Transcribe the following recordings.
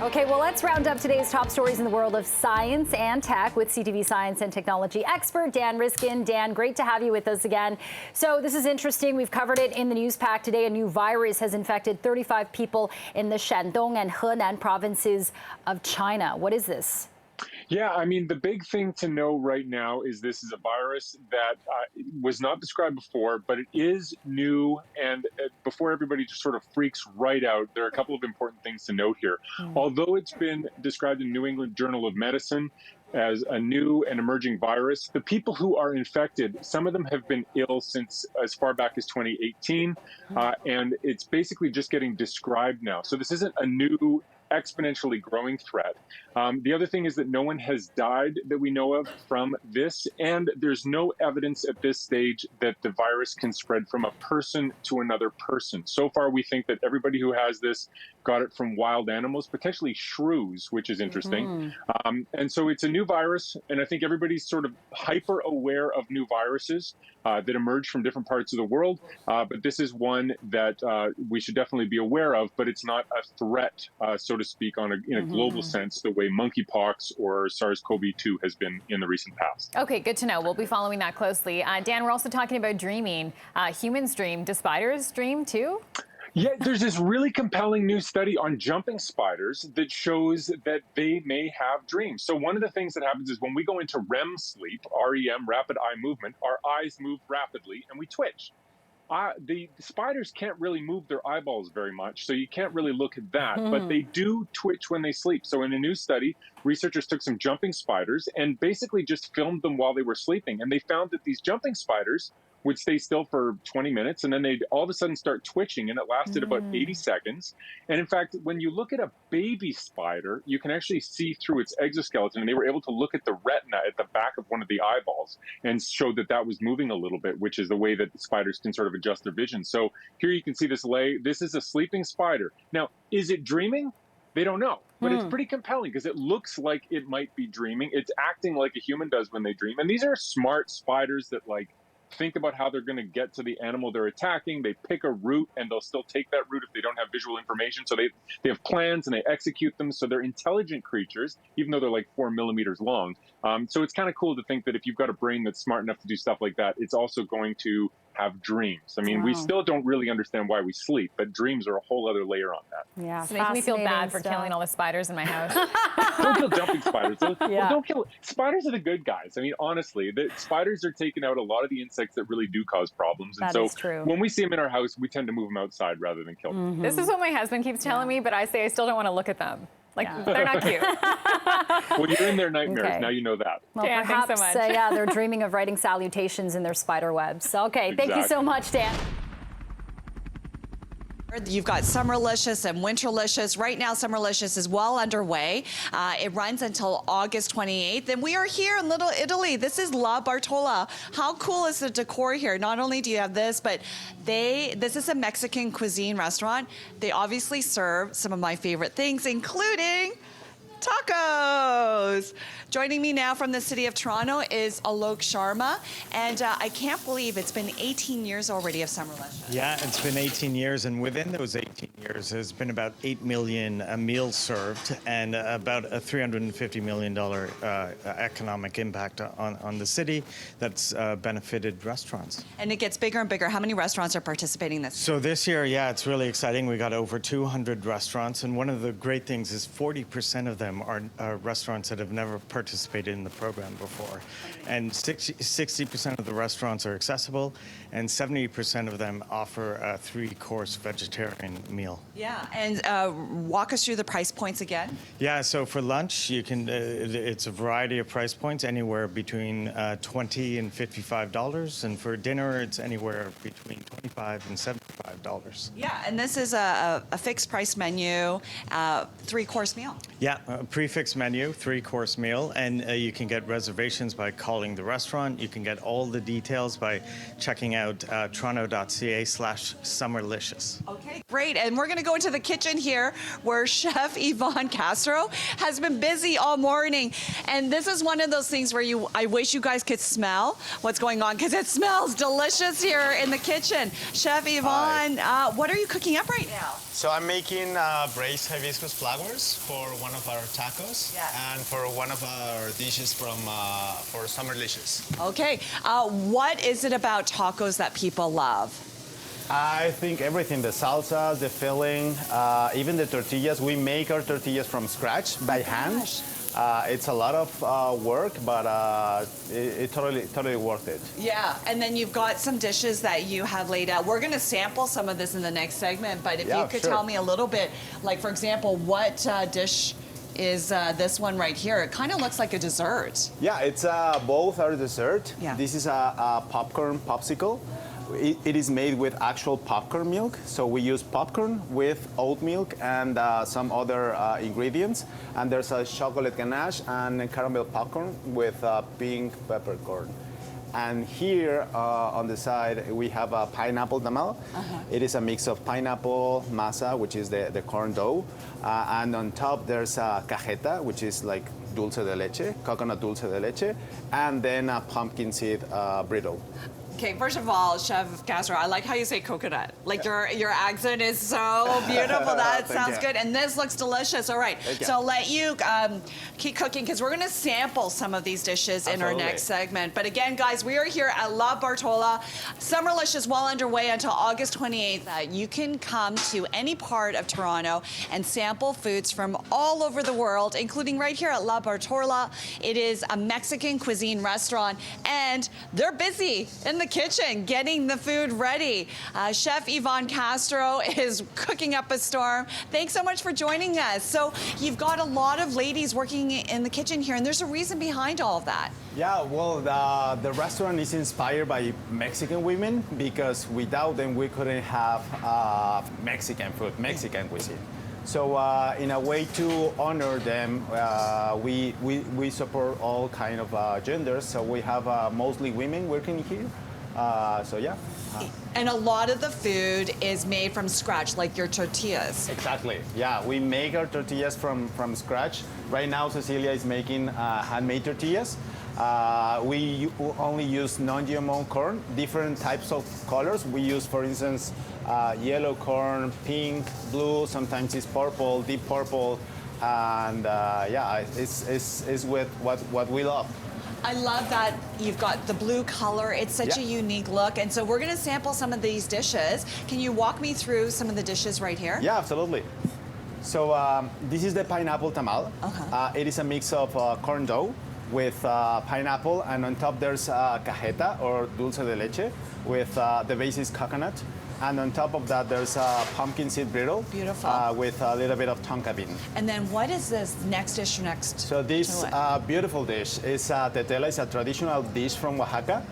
Okay, well, let's round up today's top stories in the world of science and tech with CTV science and technology expert Dan Riskin. Dan, great to have you with us again. So this is interesting. We've covered it in the news pack today. A new virus has infected 35 people in the Shandong and Henan provinces of China. What is this? Yeah, I mean, the big thing to know right now is this is a virus that was not described before, but it is new. And before everybody just sort of freaks right out, there are a couple of important things to note here. Although it's been described in New England Journal of Medicine as a new and emerging virus, the people who are infected, some of them have been ill since as far back as 2018, and it's basically just getting described now. So this isn't a new exponentially growing threat. The other thing is that no one has died that we know of from this, and there's no evidence at this stage that the virus can spread from a person to another person. So far, we think that everybody who has this got it from wild animals, potentially shrews, which is interesting. And so it's a new virus, and I think everybody's sort of hyper aware of new viruses that emerge from different parts of the world. But this is one that we should definitely be aware of, but it's not a threat, so to speak, in a global sense, the way monkeypox or SARS-CoV-2 has been in the recent past. Okay, good to know. We'll be following that closely. Dan, we're also talking about dreaming. Humans dream. Do spiders dream too? Yeah, there's this really compelling new study on jumping spiders that shows that they may have dreams. So one of the things that happens is when we go into REM sleep, REM, rapid eye movement, our eyes move rapidly and we twitch. The spiders can't really move their eyeballs very much, so you can't really look at that, but they do twitch when they sleep. So in a new study, researchers took some jumping spiders and basically just filmed them while they were sleeping. And they found that these jumping spiders would stay still for 20 minutes, and then they'd all of a sudden start twitching, and it lasted about 80 seconds. And in fact, when you look at a baby spider, you can actually see through its exoskeleton, and they were able to look at the retina at the back of one of the eyeballs and showed that that was moving a little bit, which is the way that the spiders can sort of adjust their vision. So here you can see this This is a sleeping spider. Now, is it dreaming? They don't know, but it's pretty compelling because it looks like it might be dreaming. It's acting like a human does when they dream. And these are smart spiders that think about how they're going to get to the animal they're attacking. They pick a route and they'll still take that route if they don't have visual information. So they have plans and they execute them. So they're intelligent creatures, even though they're like 4 millimeters long. So it's kind of cool to think that if you've got a brain that's smart enough to do stuff like that, it's also going to have dreams. I mean, we still don't really understand why we sleep, but dreams are a whole other layer on that. Yeah, it's making me feel bad for killing all the spiders in my house. Don't kill jumping spiders. Well, don't kill spiders are the good guys. I mean, honestly, the spiders are taking out a lot of the insects that really do cause problems. And so when we see them in our house, we tend to move them outside rather than kill them. This is what my husband keeps telling me, but I say I still don't want to look at them. They're not cute. Well, you're in their nightmares. Now you know that. Well, Dan, perhaps, thanks so much. they're dreaming of writing salutations in their spider webs. Okay, thank you so much, Dan. You've got Summerlicious and Winterlicious. Right now, Summerlicious is well underway. It runs until August 28th. And we are here in Little Italy. This is La Bartola. How cool is the decor here? Not only do you have this, but this is a Mexican cuisine restaurant. They obviously serve some of my favorite things, including tacos. Joining me now from the city of Toronto is Alok Sharma, and I can't believe it's been 18 years already of Summerlicious. Yeah, it's been 18 years, and within those 18 years, there's been about 8 million meals served and about a $350 million economic impact on the city that's benefited restaurants. And it gets bigger and bigger. How many restaurants are participating this year? So this year, yeah, it's really exciting. We got over 200 restaurants, and one of the great things is 40% of them are restaurants that have never participated in the program before. And 60% of the restaurants are accessible, and 70% of them offer a 3-course vegetarian meal. Yeah, and walk us through the price points again. Yeah, so for lunch, you can. It's a variety of price points, anywhere between $20 and $55, and for dinner, it's anywhere between $25 and $75. Yeah, and this is a fixed price menu, 3-course meal. Yeah, a prefix menu, 3-course meal, and you can get reservations by calling the restaurant. You can get all the details by checking out toronto.ca/Summerlicious. Okay, great. And we're going to go into the kitchen here where Chef Yvonne Castro has been busy all morning. And this is one of those things where I wish you guys could smell what's going on because it smells delicious here in the kitchen. Chef Yvonne, And what are you cooking up right now? So I'm making braised hibiscus flowers for one of our tacos and for one of our dishes for Summerlicious. Okay. What is it about tacos that people love? I think everything, the salsas, the filling, even the tortillas. We make our tortillas from scratch by hand. It's a lot of work, but it totally worth it. Yeah, and then you've got some dishes that you have laid out. We're going to sample some of this in the next segment, but if you could tell me a little bit, like for example, what dish is this one right here? It kind of looks like a dessert. Yeah, it's both are dessert. Yeah. This is a popcorn popsicle. It is made with actual popcorn milk, so we use popcorn with oat milk and some other ingredients. And there's a chocolate ganache and caramel popcorn with pink peppercorn. And here on the side, we have a pineapple tamal. It is a mix of pineapple, masa, which is the corn dough. And on top, there's a cajeta, which is like dulce de leche, coconut dulce de leche, and then a pumpkin seed brittle. Okay, first of all, Chef Castro, I like how you say coconut. Like your accent is so beautiful. That sounds good. And this looks delicious. All right, so I'll let you keep cooking because we're going to sample some of these dishes in our next segment. But again, guys, we are here at La Bartola. Summerlicious well underway until August 28th. You can come to any part of Toronto and sample foods from all over the world, including right here at La Bartola. It is a Mexican cuisine restaurant, and they're busy in the kitchen getting the food ready. Chef Yvonne Castro is cooking up a storm. Thanks so much for joining us. So you've got a lot of ladies working in the kitchen here, and there's a reason behind all of that. Yeah, well, the restaurant is inspired by Mexican women because without them we couldn't have Mexican food, Mexican cuisine. So in a way to honor them, we support all kind of genders. So we have mostly women working here. So yeah. And a lot of the food is made from scratch, like your tortillas. Exactly. Yeah, we make our tortillas from scratch. Right now, Cecilia is making handmade tortillas. We only use non-GMO corn, different types of colors. We use, for instance, yellow corn, pink, blue, sometimes it's purple, deep purple, and yeah, it's with what we love. I love that you've got the blue color. It's such a unique look. And so we're going to sample some of these dishes. Can you walk me through some of the dishes right here? Yeah, absolutely. So this is the pineapple tamal. It is a mix of corn dough with pineapple, and on top there's cajeta or dulce de leche with the base is coconut. And on top of that, there's a pumpkin seed brittle. Beautiful. With a little bit of tonka bean. And then what is this next dish next? So this beautiful dish is tetela. It's a traditional dish from Oaxaca.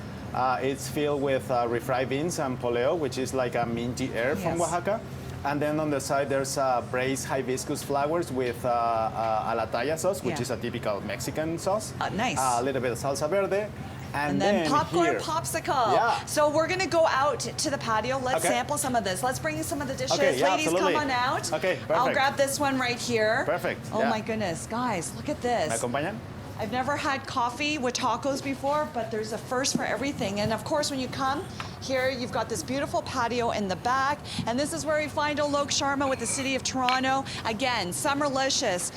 It's filled with refried beans and poleo, which is like a minty herb from Oaxaca. And then on the side, there's braised hibiscus flowers with a la talla sauce, which is a typical Mexican sauce. Nice. A little bit of salsa verde. And then popcorn popsicle. Yeah. So we're going to go out to the patio. Let's sample some of this. Let's bring you some of the dishes. Ladies, come on out. Okay, perfect. I'll grab this one right here. Perfect. Oh my goodness, guys, look at this. ¿Me acompañan? I've never had coffee with tacos before, but there's a first for everything. And of course, when you come here, you've got this beautiful patio in the back. And this is where we find Alok Sharma with the City of Toronto. Again, Summerlicious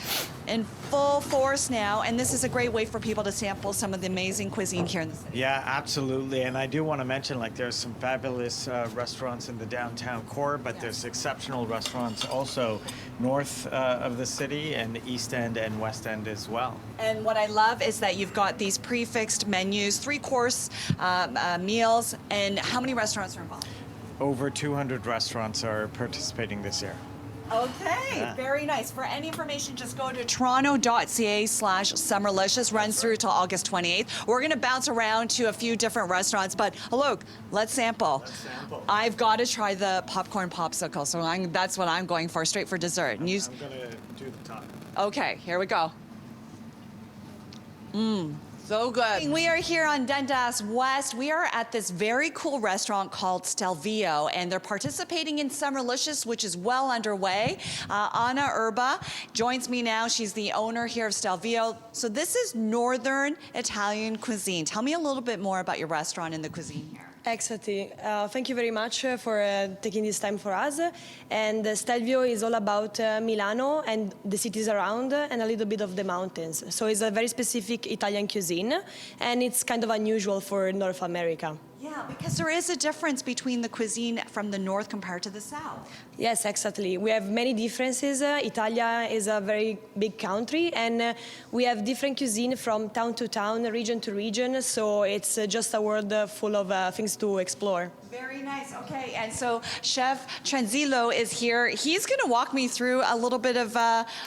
in full force now. And this is a great way for people to sample some of the amazing cuisine here in the city. Yeah, absolutely. And I do want to mention, like, there's some fabulous restaurants in the downtown core, but there's exceptional restaurants also north of the city and the East End and West End as well. And what I love is that you've got these prefixed menus, 3-course meals, and how many restaurants are involved? Over 200 restaurants are participating this year. Okay, very nice. For any information, just go to toronto.ca/Summerlicious. Runs through till August 28th. We're going to bounce around to a few different restaurants, but look, let's sample. I've got to try the popcorn popsicle, so that's what I'm going for, straight for dessert. I'm going to do the top. Okay, here we go. So good. We are here on Dundas West. We are at this very cool restaurant called Stelvio, and they're participating in Summerlicious, which is well underway. Anna Erba joins me now. She's the owner here of Stelvio. So this is Northern Italian cuisine. Tell me a little bit more about your restaurant and the cuisine here. Exactly. Thank you very much for taking this time for us. And Stelvio is all about Milano and the cities around and a little bit of the mountains. So it's a very specific Italian cuisine, and it's kind of unusual for North America. Yeah, because there is a difference between the cuisine from the north compared to the south. Yes, exactly. We have many differences. Italia is a very big country, and we have different cuisine from town to town, region to region, so it's just a world full of things to explore. Very nice. Okay, and so Chef Tranzillo is here. He's going to walk me through a little bit of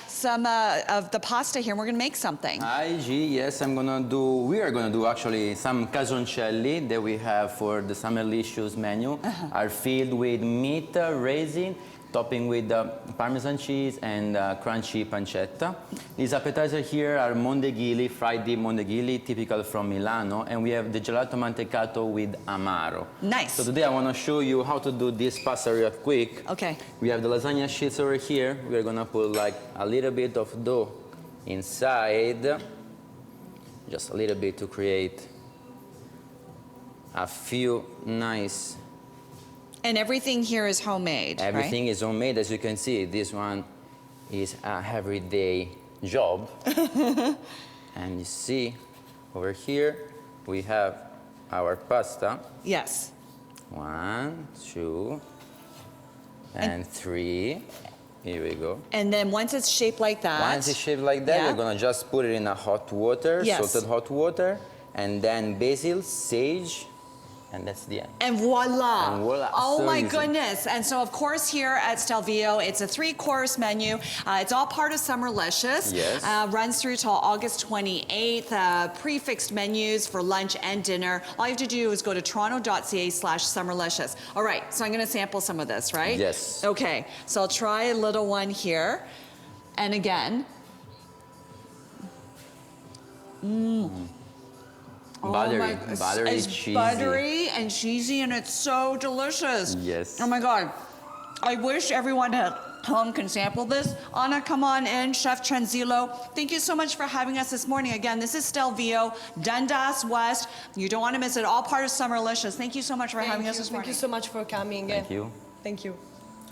some of the pasta here, and we're going to make something. Hi, G. Yes, we are gonna do actually some casoncelli that we have for the Summerlicious menu. Are filled with meat, raisin, topping with Parmesan cheese and crunchy pancetta. These appetizers here are mondeghili, fried deep mondeghili, typical from Milano, and we have the gelato mantecato with amaro. Nice. So today I want to show you how to do this pasta real quick. Okay. We have the lasagna sheets over here. We're gonna put like a little bit of dough inside, just a little bit to create a few nice. And everything here is homemade, Everything right? is homemade, as you can see. This one is a everyday job. And you see, over here, we have our pasta. Yes. 1, 2, and 3. Here we go. And then once it's shaped like that. Once it's shaped like that, Yeah. we're gonna just put it in a hot water, Yes. salted hot water, and then basil, sage, and that's the end. And voila. And voila. Oh So my easy. goodness. And so of course here at Stelvio, it's a 3-course menu. It's all part of Summerlicious. Yes. Runs through till August 28th. Prefixed menus for lunch and dinner. All you have to do is go to toronto.ca/Summerlicious. All right, so I'm gonna sample some of this, right? Yes. Okay, so I'll try a little one here. And again. Buttery, buttery, it's cheesy. buttery and cheesy, and it's so delicious. Yes. Oh my God. I wish everyone at home can sample this. Anna, come on in. Chef Tranzillo, thank you so much for having us this morning. Again, this is Stelvio, Dundas West. You don't want to miss it. All part of Summerlicious. Thank you so much for having us this morning. Thank you so much for coming. Thank you. Thank you.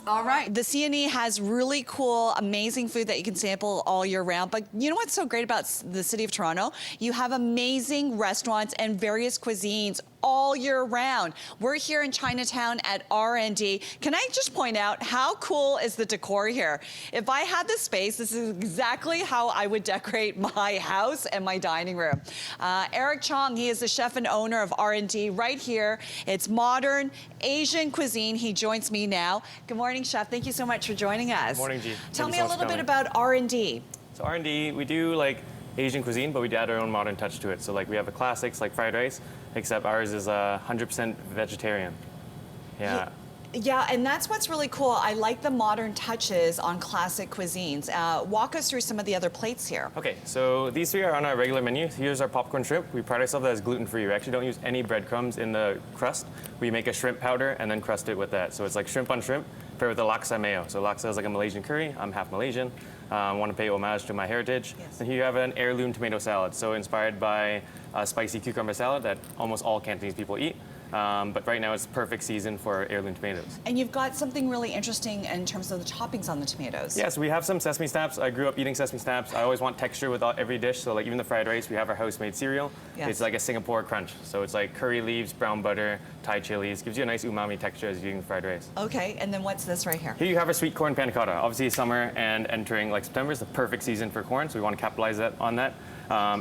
All right. The CNE has really cool, amazing food that you can sample all year round. But you know what's so great about the city of Toronto? You have amazing restaurants and various cuisines all year round. We're here in Chinatown at R&D. Can I just point out how cool is the decor here? If I had the space, this is exactly how I would decorate my house and my dining room. Eric Chong, he is the chef and owner of R&D right here. It's modern Asian cuisine. He joins me now. Good morning, chef. Thank you so much for joining us. Good morning, G. Tell Thank me you a so much little for bit coming. about R&D. So R&D, we do like Asian cuisine, but we add our own modern touch to it. So like we have the classics like fried rice, except ours is 100% vegetarian. Yeah. Yeah, and that's what's really cool. I like the modern touches on classic cuisines. Walk us through some of the other plates here. Okay, so these 3 are on our regular menu. Here's our popcorn shrimp. We pride ourselves as gluten-free. We actually don't use any breadcrumbs in the crust. We make a shrimp powder and then crust it with that. So it's like shrimp on shrimp, paired with a laksa mayo. So laksa is like a Malaysian curry. I'm half Malaysian. I want to pay homage to my heritage. Yes. And here you have an heirloom tomato salad. So inspired by a spicy cucumber salad that almost all Cantonese people eat. But right now it's perfect season for heirloom tomatoes. And you've got something really interesting in terms of the toppings on the tomatoes. Yes, we have some sesame snaps. I grew up eating sesame snaps. I always want texture with every dish. So like even the fried rice, we have our house-made cereal. Yes. It's like a Singapore crunch. So it's like curry leaves, brown butter, Thai chilies. Gives you a nice umami texture as you're eating the fried rice. Okay, and then what's this right here? Here you have our sweet corn panna cotta. Obviously summer and entering like September is the perfect season for corn. So we want to capitalize on that.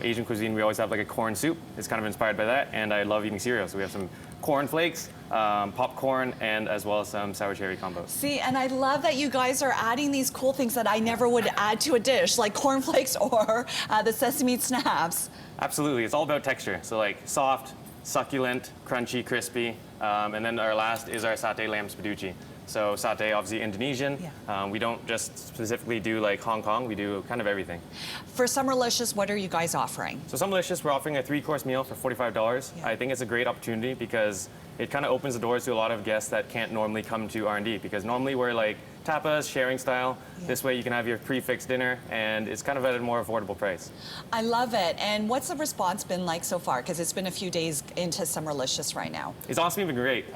Asian cuisine, we always have like a corn soup. It's kind of inspired by that. And I love eating cereal. So we have some corn flakes, popcorn, and as well as some sour cherry combos. See, and I love that you guys are adding these cool things that I never would add to a dish, like cornflakes or the sesame snaps. Absolutely, it's all about texture. So like soft, succulent, crunchy, crispy. And then our last is our satay lamb spaducci. So satay, obviously Indonesian. Yeah. We don't just specifically do like Hong Kong, we do kind of everything. For Summerlicious, what are you guys offering? So Summerlicious, we're offering a 3-course meal for $45. Yeah. I think it's a great opportunity because it kind of opens the doors to a lot of guests that can't normally come to R&D, because normally we're like tapas, sharing style. This way you can have your prefix dinner, and it's kind of at a more affordable price. I love it. And what's the response been like so far? Because it's been a few days into Summerlicious right now. It's honestly been great.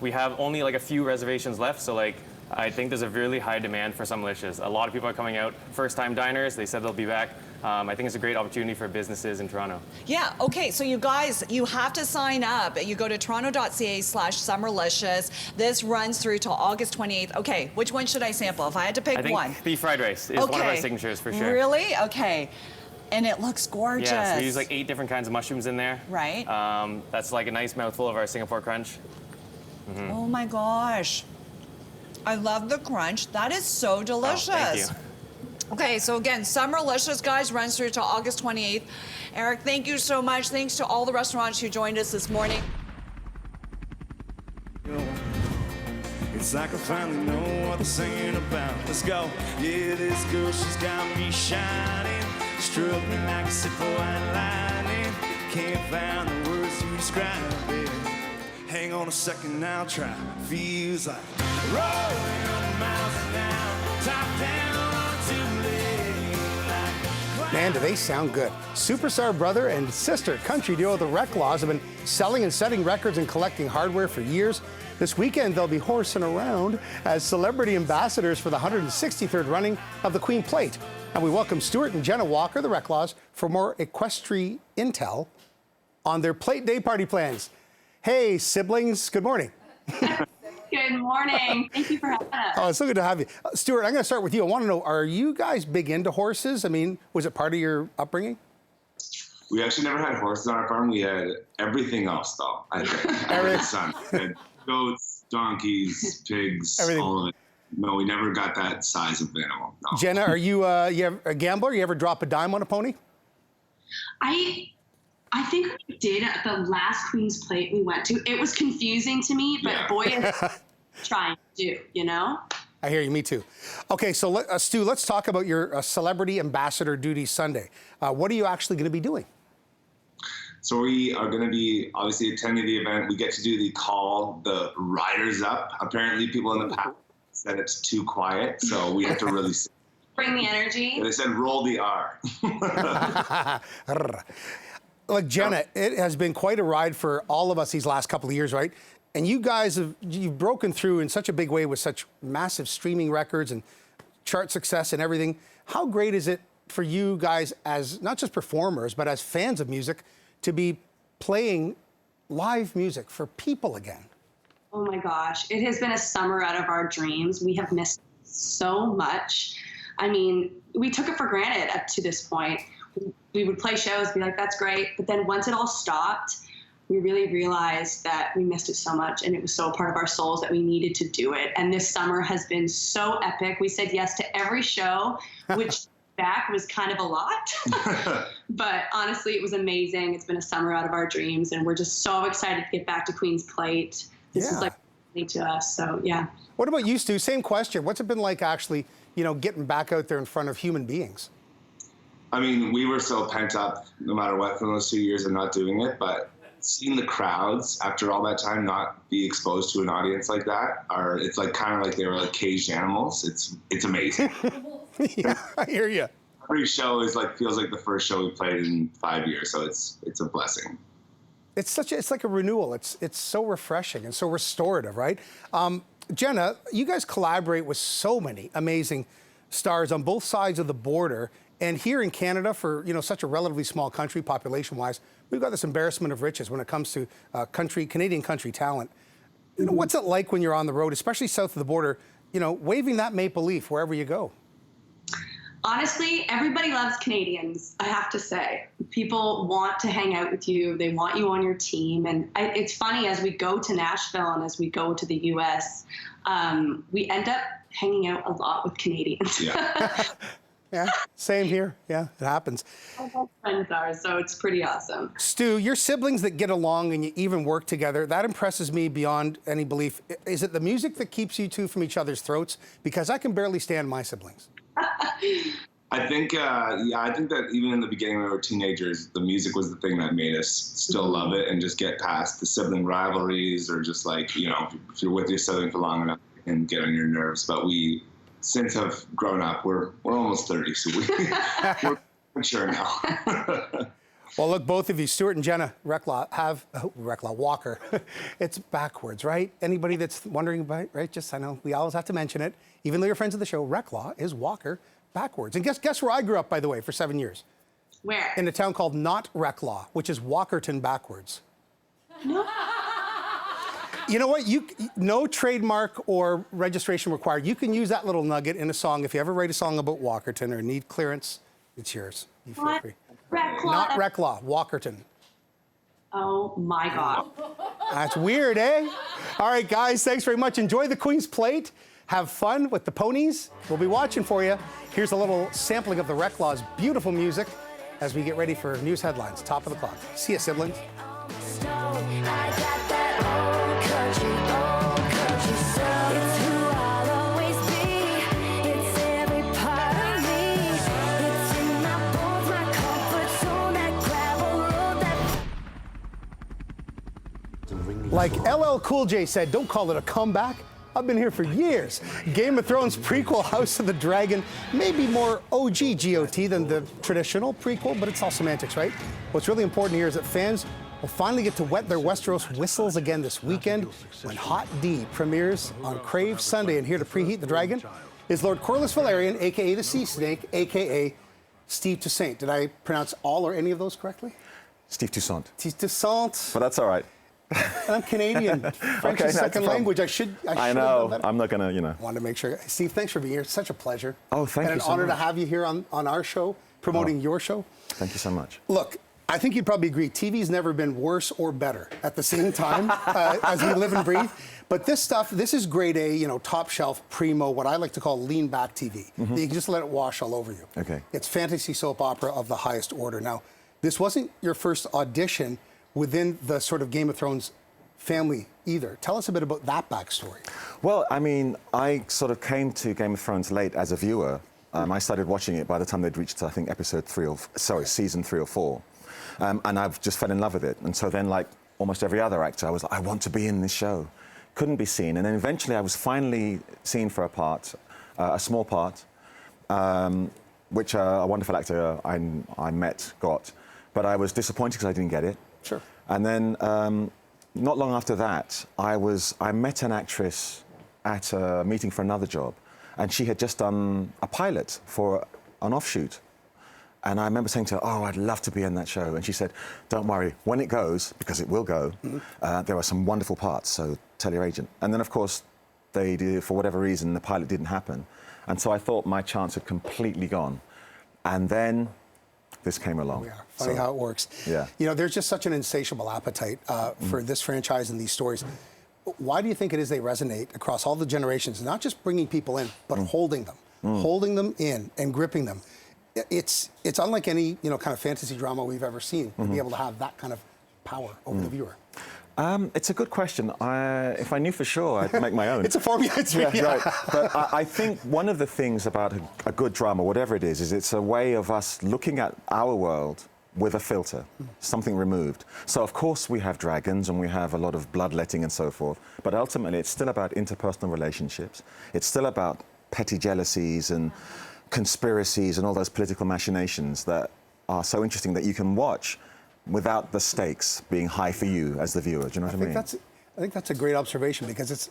We have only like a few reservations left, so like I think there's a really high demand for Summerlicious. A lot of people are coming out, first-time diners. They said they'll be back. I think it's a great opportunity for businesses in Toronto. Yeah, okay, so you guys, you have to sign up. You go to toronto.ca/Summerlicious. This runs through till August 28th. Okay, which one should I sample? If I had to pick I think one. beef fried rice is one of our signatures for sure. Really? Okay. And it looks gorgeous. Yeah, so we use like 8 different kinds of mushrooms in there. Right. That's like a nice mouthful of our Singapore crunch. Oh my gosh. I love the crunch. That is so delicious. Oh, thank you. Okay, so again, Summerlicious, guys, runs through till August 28th. Eric, thank you so much. Thanks to all the restaurants who joined us this morning. It's like I finally know what they're singing about. Let's go. Yeah, this girl, she's got me shining. Struck me like a sip of white lightning. Can't find the words to describe it. Hang on a second, I'll try. Feels like rolling on miles an hour. Top down on Man, do they sound good. Superstar brother and sister country duo the Reklaws have been selling and setting records and collecting hardware for years. This weekend, they'll be horsing around as celebrity ambassadors for the 163rd running of the Queen Plate. And we welcome Stuart and Jenna Walker, the Reklaws, for more equestrian intel on their Plate Day party plans. Hey, siblings, good morning. Good morning. Thank you for having us. Oh, it's so good to have you. Stuart, I'm going to start with you. I want to know, are you guys big into horses? I mean, was it part of your upbringing? We actually never had horses on our farm. We had everything else, though. I think. Every son. We had goats, donkeys, pigs, everything. All of it. No, we never got that size of animal. No. Jenna, are you a gambler? You ever drop a dime on a pony? I think we did at the last Queen's Plate we went to. It was confusing to me, but boy, it's trying to do, you know? I hear you, me too. Okay, so Stu, let's talk about your celebrity ambassador duty Sunday. What are you actually going to be doing? So we are going to be obviously attending the event. We get to do the call the riders up. Apparently people in the past said it's too quiet, so we have to really bring the energy. They said roll the R. Look, Jenna, it has been quite a ride for all of us these last couple of years, right? And you guys you've broken through in such a big way with such massive streaming records and chart success and everything. How great is it for you guys as not just performers, but as fans of music to be playing live music for people again? Oh my gosh, it has been a summer out of our dreams. We have missed so much. I mean, we took it for granted up to this point. We would play shows, be like, that's great. But then once it all stopped, we really realized that we missed it so much, and it was so a part of our souls that we needed to do it. And this summer has been so epic. We said yes to every show, which back was kind of a lot. But honestly, it was amazing. It's been a summer out of our dreams, and we're just so excited to get back to Queen's Plate. This is like to us, so yeah. What about you, Stu? Same question. What's it been like actually, getting back out there in front of human beings? I mean, we were so pent up no matter what for those 2 years of not doing it, but seeing the crowds after all that time not be exposed to an audience like that, it's like kind of like they were like caged animals. It's amazing. Yeah, I hear you. Every show feels like the first show we played in 5 years, so it's a blessing. It's like a renewal. It's so refreshing and so restorative, right? Jenna, you guys collaborate with so many amazing stars on both sides of the border. And here in Canada, for such a relatively small country population-wise, we've got this embarrassment of riches when it comes to Canadian country talent. What's it like when you're on the road, especially south of the border, waving that maple leaf wherever you go? Honestly, everybody loves Canadians, I have to say. People want to hang out with you. They want you on your team. And it's funny, as we go to Nashville and as we go to the U.S., we end up hanging out a lot with Canadians. Yeah. Yeah, same here. Yeah, it happens. All friends are, so it's pretty awesome. Stu, your siblings that get along and you even work together, that impresses me beyond any belief. Is it the music that keeps you two from each other's throats? Because I can barely stand my siblings. I think, I think that even in the beginning when we were teenagers, the music was the thing that made us still love it and just get past the sibling rivalries or just like, you know, if you're with your sibling for long enough and get on your nerves. But we, since have grown up, we're almost 30, so we're mature now. Well, look, both of you, Stuart and Jenna Reklaws, have Walker. It's backwards, right? Anybody that's wondering about it, right? Just, I know we always have to mention it. Even though you're friends of the show, Reklaws is Walker backwards. And guess where I grew up, by the way, for 7 years? Where? In a town called Not Reklaws, which is Walkerton backwards. No. You know what? No trademark or registration required. You can use that little nugget in a song. If you ever write a song about Walkerton or need clearance, it's yours. You feel free. Reklaws. Not Reklaws, Walkerton. Oh my God. That's weird, eh? All right, guys, thanks very much. Enjoy the Queen's Plate. Have fun with the ponies. We'll be watching for you. Here's a little sampling of the Reklaws' beautiful music as we get ready for news headlines. Top of the clock. See ya, siblings. Like LL Cool J said, don't call it a comeback. I've been here for years. Game of Thrones prequel House of the Dragon may be more OG GOT than the traditional prequel, but it's all semantics, right? What's really important here is that fans will finally get to wet their Westeros whistles again this weekend when Hot D premieres on Crave Sunday. And here to preheat the dragon is Lord Corlys Velaryon, a.k.a. the Sea Snake, a.k.a. Steve Toussaint. Did I pronounce all or any of those correctly? Steve Toussaint. Steve Toussaint. But that's all right. And I'm Canadian. French is second language. I should I know. I'm not going to, you know. Wanted to make sure. Steve, thanks for being here. It's such a pleasure. Oh, thank you so much. And an honor to have you here on our show, promoting your show. Thank you so much. Look, I think you'd probably agree, TV's never been worse or better at the same time as we live and breathe. But this stuff, this is grade A, you know, top shelf, primo, what I like to call lean back TV. You can just let it wash all over you. Okay. It's fantasy soap opera of the highest order. Now, this wasn't your first audition within the sort of Game of Thrones family either. Tell us a bit about that backstory. Well, I mean, I sort of came to Game of Thrones late as a viewer. I started watching it by the time they'd reached, I think, season 3 or 4. And I've just fell in love with it. And so then, like almost every other actor, I was like, I want to be in this show. Couldn't be seen. And then eventually I was finally seen for a part, a small part, which a wonderful actor I met got. But I was disappointed because I didn't get it. Sure. And then not long after that, I met an actress at a meeting for another job, and she had just done a pilot for an offshoot. And I remember saying to her, oh, I'd love to be in that show. And she said, don't worry, when it goes, because it will go, there are some wonderful parts, so tell your agent. And then, of course, for whatever reason, the pilot didn't happen. And so I thought my chance had completely gone. And then this came along. Yeah, funny how it works. Yeah. You know, there's just such an insatiable appetite for this franchise and these stories. Why do you think it is they resonate across all the generations, not just bringing people in, but holding them in and gripping them? It's unlike any, you know, kind of fantasy drama we've ever seen to be able to have that kind of power over the viewer. It's a good question. If I knew for sure, I'd make my own. It's a formula. Right. But I think one of the things about a good drama, whatever it is it's a way of us looking at our world with a filter, something removed. So, of course, we have dragons and we have a lot of bloodletting and so forth. But ultimately, it's still about interpersonal relationships. It's still about petty jealousies and conspiracies and all those political machinations that are so interesting that you can watch without the stakes being high for you as the viewer. Do you know what I mean? I think that's a great observation because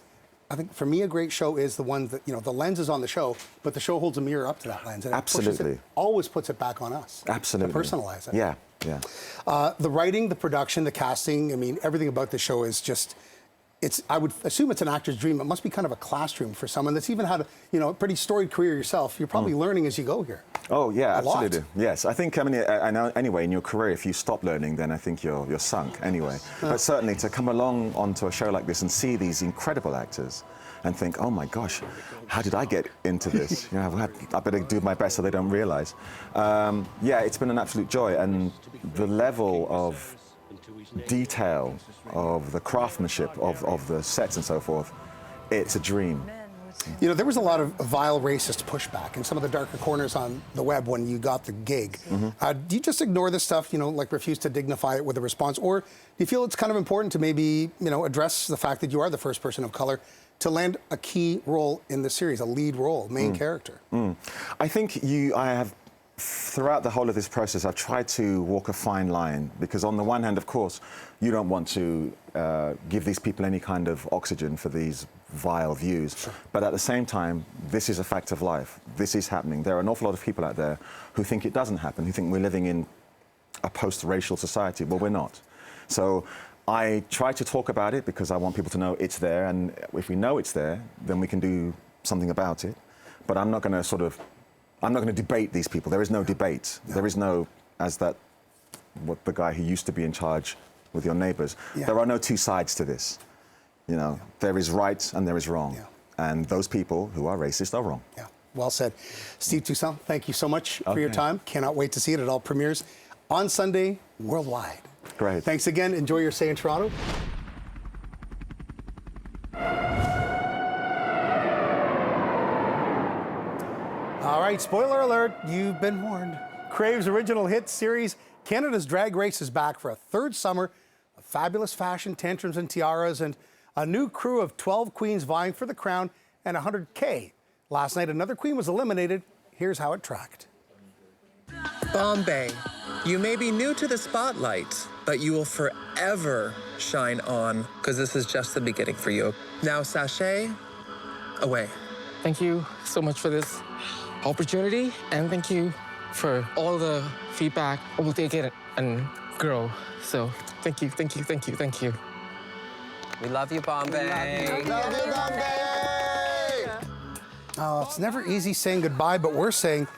I think for me a great show is the one that, you know, the lens is on the show, but the show holds a mirror up to that lens. And Absolutely. Always puts it back on us. Absolutely. To personalize it. Yeah. The writing, the production, the casting, I mean, everything about the show is just, I would assume it's an actor's dream. It must be kind of a classroom for someone that's even had a pretty storied career yourself. You're probably learning as you go here. Oh, yeah, absolutely. Lot. Yes, I think, I know, anyway, in your career, if you stop learning, then I think you're sunk anyway. But certainly to come along onto a show like this and see these incredible actors and think, oh my gosh, how did I get into this? You know, I better do my best so they don't realize. Yeah, it's been an absolute joy. And the level of detail of the craftsmanship of the sets and so forth, it's a dream. You know, there was a lot of vile racist pushback in some of the darker corners on the web when you got the gig. Do you just ignore this stuff, you know, like refuse to dignify it with a response? Or do you feel it's kind of important to maybe, you know, address the fact that you are the first person of color to land a key role in the series, a lead role, main character? I think I have, throughout the whole of this process, I've tried to walk a fine line, because on the one hand, of course, you don't want to give these people any kind of oxygen for these vile views. But at the same time, this is a fact of life. This is happening. There are an awful lot of people out there who think it doesn't happen, who think we're living in a post-racial society. Well, we're not. So I try to talk about it because I want people to know it's there, and if we know it's there, then we can do something about it. But I'm not going to debate these people. There is no debate. There is no, what the guy who used to be in charge with your neighbors. There are no two sides to this. You know, there is right and there is wrong. And those people who are racist are wrong. Well said. Steve Toussaint, thank you so much for your time. Cannot wait to see it. It all premieres on Sunday worldwide. Great. Thanks again. Enjoy your stay in Toronto. All right, spoiler alert, you've been warned. Crave's original hit series, Canada's Drag Race, is back for a third summer of fabulous fashion, tantrums and tiaras, and a new crew of 12 queens vying for the crown and $100K. Last night, another queen was eliminated. Here's how it tracked. Bombay, you may be new to the spotlight, but you will forever shine on, because this is just the beginning for you. Now, sachet away. Thank you so much for this opportunity, and thank you for all the feedback. I will take it and grow. So thank you, thank you, thank you, thank you. We love you, Bombay. We love you, Bombay! Oh, it's never easy saying goodbye, but we're saying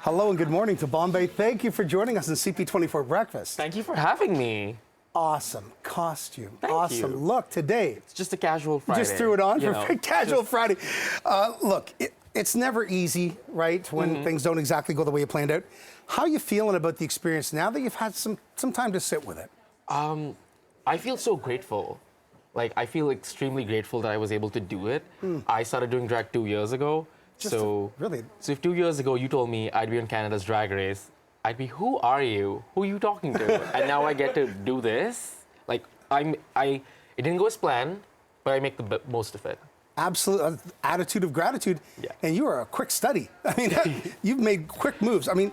hello and good morning to Bombay. Thank you for joining us in CP24 Breakfast. Thank you for having me. Awesome costume. Thank awesome you. look today. It's just a casual Friday. Just threw it on you for know, casual Friday. Look, it's never easy, right, when things don't exactly go the way you planned out. How are you feeling about the experience now that you've had some time to sit with it? I feel so grateful. Like, I feel extremely grateful that I was able to do it. I started doing drag 2 years ago. Really? So if 2 years ago you told me I'd be on Canada's Drag Race, I'd be, who are you? Who are you talking to? And now I get to do this. Like, it didn't go as planned, but I make the most of it. Absolute attitude of gratitude. And you are a quick study. I mean, you've made quick moves. I mean,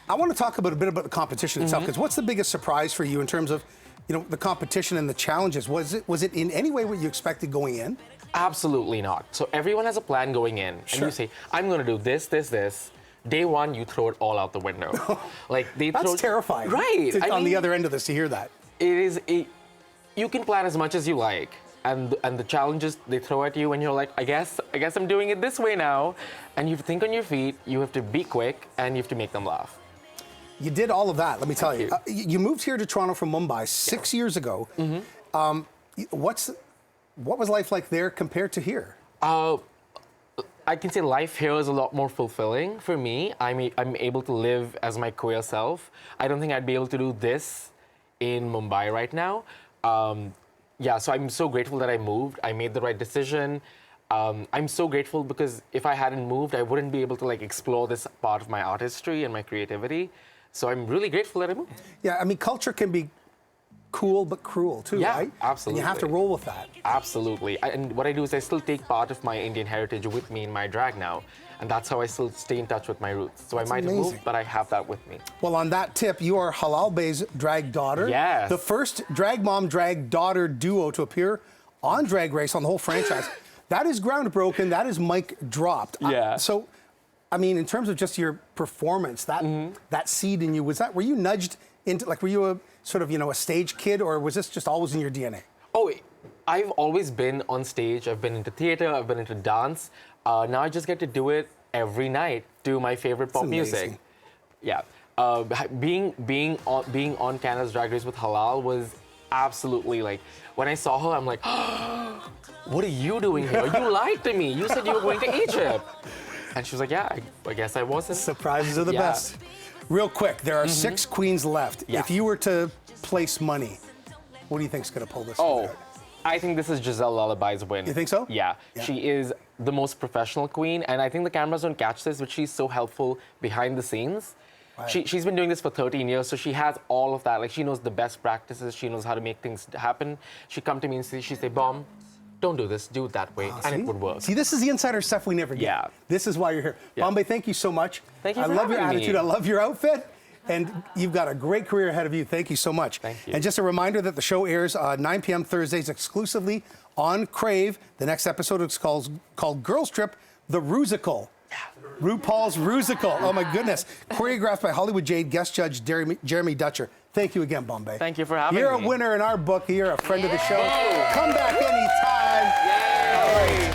I want to talk a bit about the competition itself, because what's the biggest surprise for you in terms of, you know, the competition and the challenges? Was it in any way what you expected going in? Absolutely not. So everyone has a plan going in, and you say, I'm going to do this, this, this. Day one, you throw it all out the window. Like That's terrifying. Right. On the other end of this, to hear that. You can plan as much as you like, and the challenges they throw at you, and you're like, I guess I'm doing it this way now, and you have to think on your feet. You have to be quick, and you have to make them laugh. You did all of that. Let me tell you. You moved here to Toronto from Mumbai 6 years ago. What was life like there compared to here? I can say life here is a lot more fulfilling for me. I'm able to live as my queer self. I don't think I'd be able to do this in Mumbai right now. So I'm so grateful that I moved. I made the right decision. I'm so grateful because if I hadn't moved, I wouldn't be able to explore this part of my artistry and my creativity. So I'm really grateful that I moved. Yeah, I mean, culture can be cool but cruel too, right? Absolutely. And you have to roll with that. Absolutely. And what I do is I still take part of my Indian heritage with me in my drag now. And that's how I still stay in touch with my roots. So I might have moved, but I have that with me. Well, on that tip, you are Halal Bey's drag daughter. Yes. The first drag mom, drag daughter duo to appear on Drag Race on the whole franchise. That is groundbroken. That is mic dropped. Yeah. So, I mean, in terms of just your performance, that seed in you, were you nudged into, were you a sort of, a stage kid, or was this just always in your DNA? Oh, I've always been on stage. I've been into theater. I've been into dance. Now I just get to do it every night to my favorite pop music. Yeah. Being on Canada's Drag Race with Halal was absolutely when I saw her, I'm like, oh, what are you doing here? You lied to me. You said you were going to Egypt. And she was like, yeah, I guess I wasn't. Surprises are the best. Real quick, there are 6 queens left. Yeah. If you were to place money, what do you think is going to pull this one out? I think this is Giselle Lullaby's win. You think so? Yeah. She is the most professional queen, and I think the cameras don't catch this, but she's so helpful behind the scenes. Right. She's been doing this for 13 years, so she has all of that. Like, she knows the best practices. She knows how to make things happen. She'd come to me and she'd say, Bom, don't do this, do it that way, and it would work. See, this is the insider stuff we never get. Yeah. This is why you're here. Bombay, thank you so much. Thank you I for love your having me. attitude. I love your outfit. And you've got a great career ahead of you. Thank you so much. Thank you. And just a reminder that the show airs 9 p.m. Thursdays exclusively on Crave. The next episode is called Girls Trip, The Rusical. RuPaul's Rusical. Oh, my goodness. Choreographed by Hollywood Jade, guest judge Jeremy Dutcher. Thank you again, Bombay. Thank you for having You're me. a winner in our book. You're a friend of the show. Come back anytime. All right.